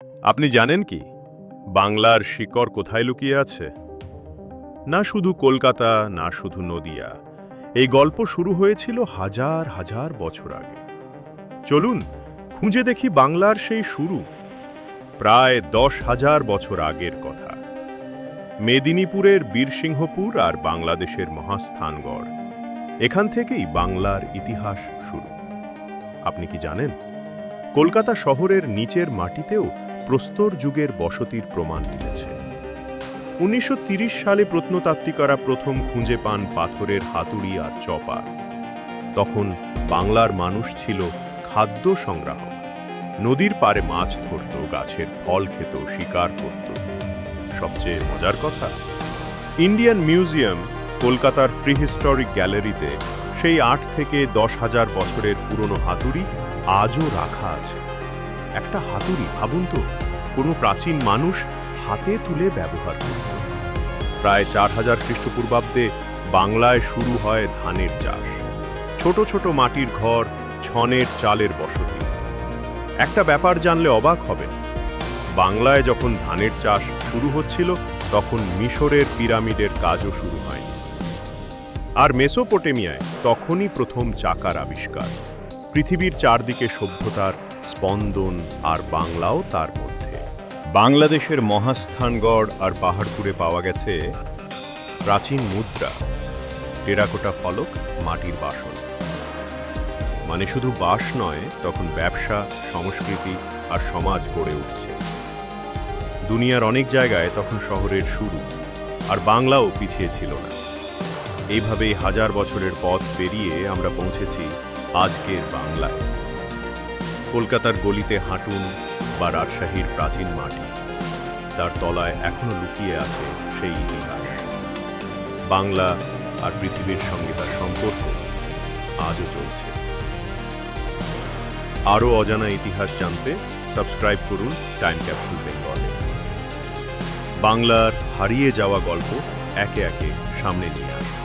আপনি জানেন কি বাংলার শিকড় কোথায় লুকিয়ে আছে? না শুধু কলকাতা, না শুধু নদিয়া। এই গল্প শুরু হয়েছিল হাজার হাজার বছর আগে। চলুন খুঁজে দেখি বাংলার সেই শুরু, প্রায় 10,000 বছর আগের কথা। মেদিনীপুরের বীরসিংহপুর আর বাংলাদেশের মহাস্থানগড়, এখান থেকেই বাংলার ইতিহাস শুরু। আপনি কি জানেন কলকাতা শহরের নিচের মাটিতেও প্রস্তর যুগের বসতির প্রমাণ মিলেছে? 1930 সালে প্রত্নতাত্ত্বিকরা প্রথম খুঁজে পান পাথরের হাতুড়ি আর চপার। তখন বাংলার মানুষ ছিল খাদ্য সংগ্রাহক। নদীর পাড়ে মাছ ধরত, গাছের ফল খেত, শিকার করত। সবচেয়ে মজার কথা, ইন্ডিয়ান মিউজিয়াম, কলকাতার প্রিহিস্টরিক গ্যালারিতে সেই 8 থেকে 10,000 বছরের পুরনো হাতুড়ি আজও রাখা আছে। একটা হাতুড়ি, ভাবুন তো, কোনো প্রাচীন মানুষ হাতে তুলে ব্যবহার করত। প্রায় 4000 খ্রিস্টপূর্বাব্দে বাংলায় শুরু হয় ধানের চাষ। ছোট ছোট মাটির ঘর, ছনের চালের বসতি। একটা ব্যাপার জানলে অবাক হবেন, বাংলায় যখন ধানের চাষ শুরু হচ্ছিল তখন মিশরের পিরামিডের কাজও শুরু হয়নি। আর মেসোপটেমিয়ায় তখনই প্রথম চাকার আবিষ্কার। পৃথিবীর চারদিকে সভ্যতার স্পন্দন, আর বাংলাও তার মধ্যে। বাংলাদেশের মহাস্থানগড় আর পাহাড়পুরে পাওয়া গেছে প্রাচীন মুদ্রা, টেরাকোটা ফলক, মাটির বাসন। মানে শুধু বাস নয়, তখন ব্যবসা, সংস্কৃতি আর সমাজ গড়ে উঠছে। দুনিয়ার অনেক জায়গায় তখন শহরের শুরু, আর বাংলাও পিছিয়ে ছিল না। এইভাবেই হাজার বছরের পথ পেরিয়ে আমরা পৌঁছেছি আজকের বাংলায়। কলকাতার গলিতে হাঁটুন বা রাজশাহীর প্রাচীন মাটি, তার তলায় এখনো লুকিয়ে আছে সেই ইতিহাস। বাংলা আর পৃথিবীর সঙ্গে তার সম্পর্ক আজও চলছে। আরও অজানা ইতিহাস জানতে সাবস্ক্রাইব করুন টাইম ক্যাপসুল বেঙ্গলে। বাংলার হারিয়ে যাওয়া গল্প একে একে সামনে নিয়ে আসুন।